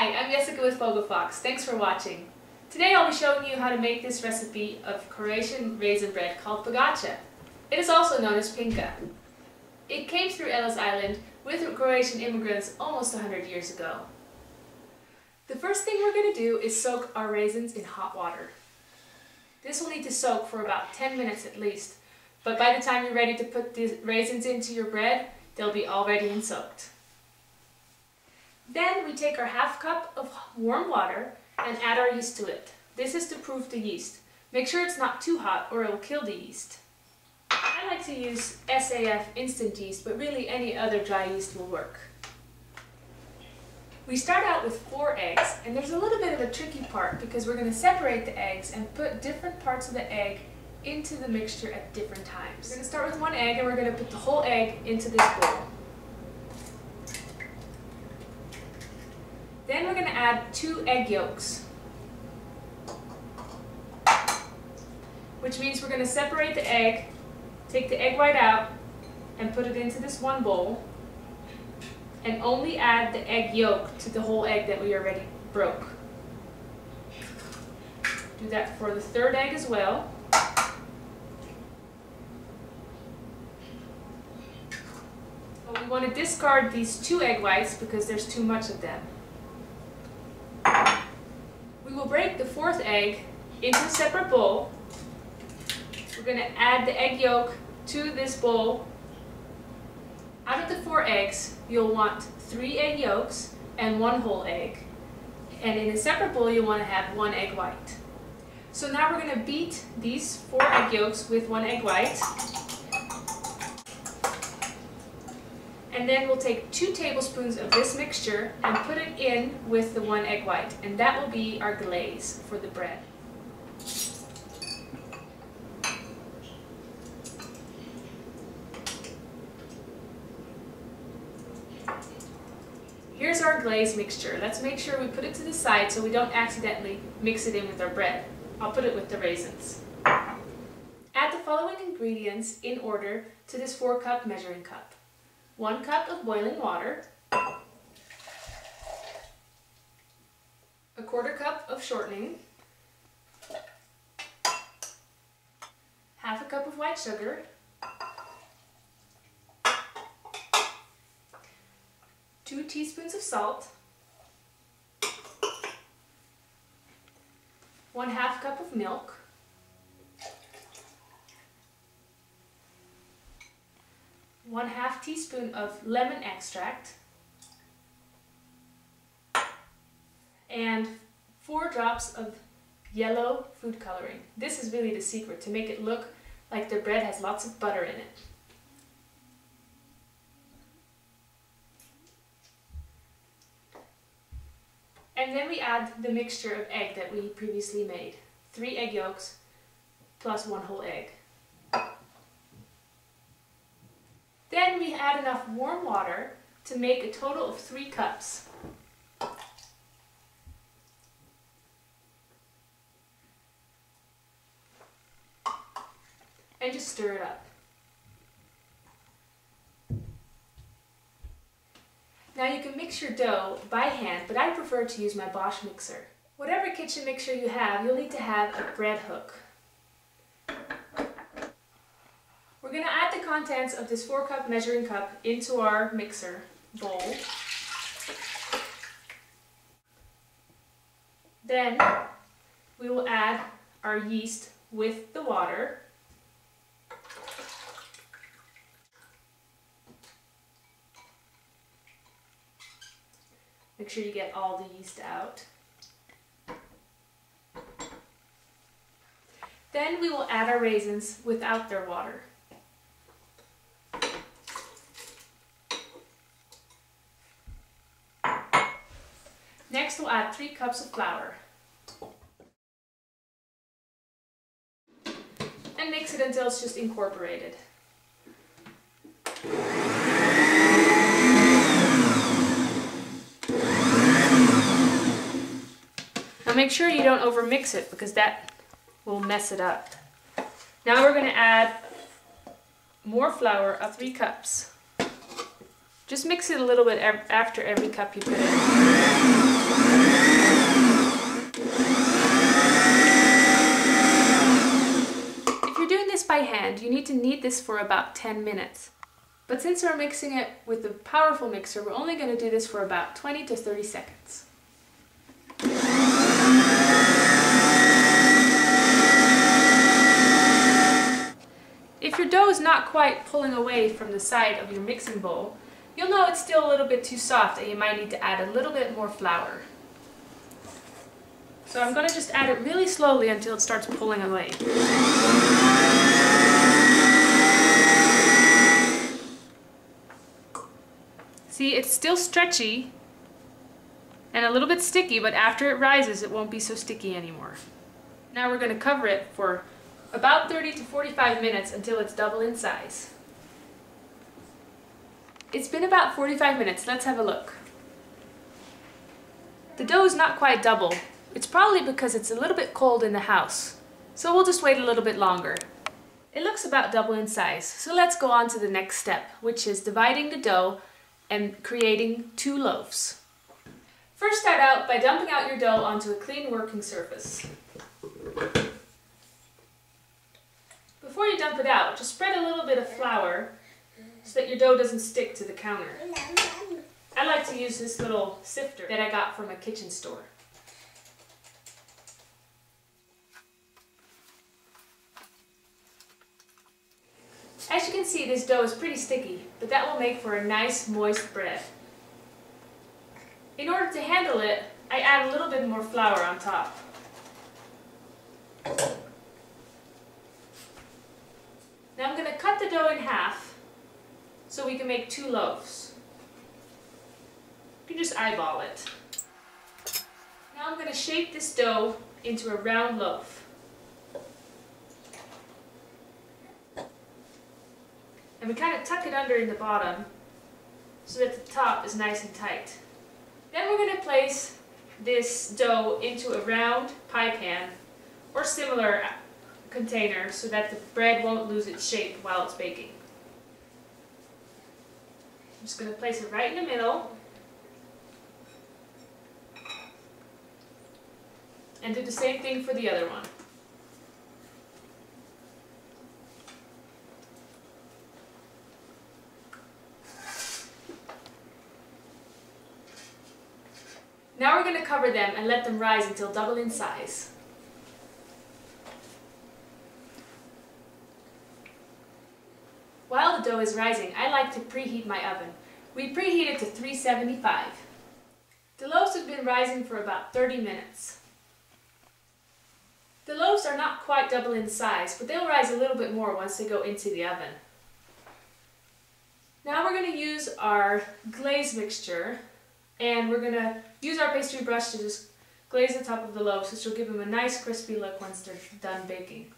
Hi, I'm Jessica with Pogacha. Thanks for watching. Today I'll be showing you how to make this recipe of Croatian raisin bread called Pogacha. It is also known as Pinca. It came through Ellis Island with Croatian immigrants almost 100 years ago. The first thing we're going to do is soak our raisins in hot water. This will need to soak for about 10 minutes at least, but by the time you're ready to put the raisins into your bread, they'll be all ready and soaked. Then we take our half cup of warm water and add our yeast to it. This is to proof the yeast. Make sure it's not too hot or it will kill the yeast. I like to use SAF instant yeast, but really any other dry yeast will work. We start out with 4 eggs, and there's a little bit of a tricky part because we're going to separate the eggs and put different parts of the egg into the mixture at different times. We're going to start with 1 egg and we're going to put the whole egg into this bowl. Then we're going to add 2 egg yolks, which means we're going to separate the egg, take the egg white out, and put it into this one bowl, and only add the egg yolk to the whole egg that we already broke. Do that for the 3rd egg as well. But we want to discard these 2 egg whites because there's too much of them. We will break the 4th egg into a separate bowl. We're going to add the egg yolk to this bowl. Out of the 4 eggs, you'll want 3 egg yolks and 1 whole egg. And in a separate bowl, you'll want to have 1 egg white. So now we're going to beat these 4 egg yolks with 1 egg white. And then we'll take 2 tablespoons of this mixture and put it in with the 1 egg white. And that will be our glaze for the bread. Here's our glaze mixture. Let's make sure we put it to the side so we don't accidentally mix it in with our bread. I'll put it with the raisins. Add the following ingredients in order to this 4-cup measuring cup. 1 cup of boiling water, 1/4 cup of shortening, 1/2 cup of white sugar, 2 teaspoons of salt, 1/2 cup of milk, 1/2 teaspoon of lemon extract, and 4 drops of yellow food coloring. This is really the secret, to make it look like the bread has lots of butter in it. And then we add the mixture of egg that we previously made. 3 egg yolks plus 1 whole egg. Then we add enough warm water to make a total of 3 cups. And just stir it up. Now you can mix your dough by hand, but I prefer to use my Bosch mixer. Whatever kitchen mixer you have, you'll need to have a bread hook. We're going to add the contents of this 4-cup measuring cup into our mixer bowl. Then we will add our yeast with the water. Make sure you get all the yeast out. Then we will add our raisins without their water. Next we'll add 3 cups of flour. And mix it until it's just incorporated. Now make sure you don't overmix it because that will mess it up. Now we're going to add more flour of 3 cups. Just mix it a little bit after every cup you put in. hand, you need to knead this for about 10 minutes. But since we're mixing it with a powerful mixer, we're only going to do this for about 20 to 30 seconds. If your dough is not quite pulling away from the side of your mixing bowl, you'll know it's still a little bit too soft and you might need to add a little bit more flour. So I'm going to just add it really slowly until it starts pulling away. See, it's still stretchy and a little bit sticky, but after it rises it won't be so sticky anymore. Now we're going to cover it for about 30 to 45 minutes until it's double in size. It's been about 45 minutes. Let's have a look. The dough is not quite double. It's probably because it's a little bit cold in the house. So we'll just wait a little bit longer. It looks about double in size. So let's go on to the next step, which is dividing the dough and creating 2 loaves. First, start out by dumping out your dough onto a clean working surface. Before you dump it out, just spread a little bit of flour so that your dough doesn't stick to the counter. I like to use this little sifter that I got from a kitchen store. As you can see, this dough is pretty sticky, but that will make for a nice moist bread. In order to handle it, I add a little bit more flour on top. Now I'm going to cut the dough in half so we can make 2 loaves. You can just eyeball it. Now I'm going to shape this dough into a round loaf. And we kind of tuck it under in the bottom so that the top is nice and tight. Then we're going to place this dough into a round pie pan or similar container so that the bread won't lose its shape while it's baking. I'm just going to place it right in the middle and do the same thing for the other one. Now we're going to cover them and let them rise until double in size. While the dough is rising, I like to preheat my oven. We preheat it to 375. The loaves have been rising for about 30 minutes. The loaves are not quite double in size, but they'll rise a little bit more once they go into the oven. Now we're going to use our glaze mixture, and we're going to use our pastry brush to just glaze the top of the loaves, which will give them a nice crispy look once they're done baking.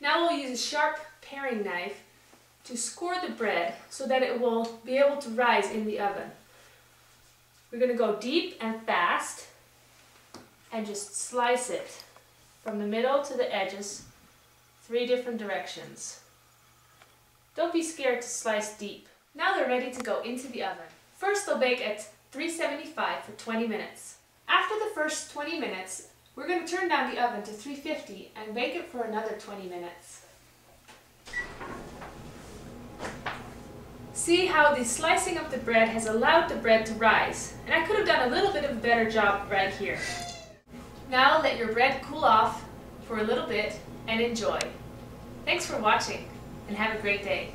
Now we'll use a sharp paring knife to score the bread so that it will be able to rise in the oven. We're going to go deep and fast and just slice it from the middle to the edges, 3 different directions. Don't be scared to slice deep. Now they're ready to go into the oven. First they'll bake at 375 for 20 minutes. After the first 20 minutes, we're going to turn down the oven to 350 and bake it for another 20 minutes. See how the slicing of the bread has allowed the bread to rise, and I could have done a little bit of a better job right here. Now let your bread cool off for a little bit and enjoy. Thanks for watching and have a great day.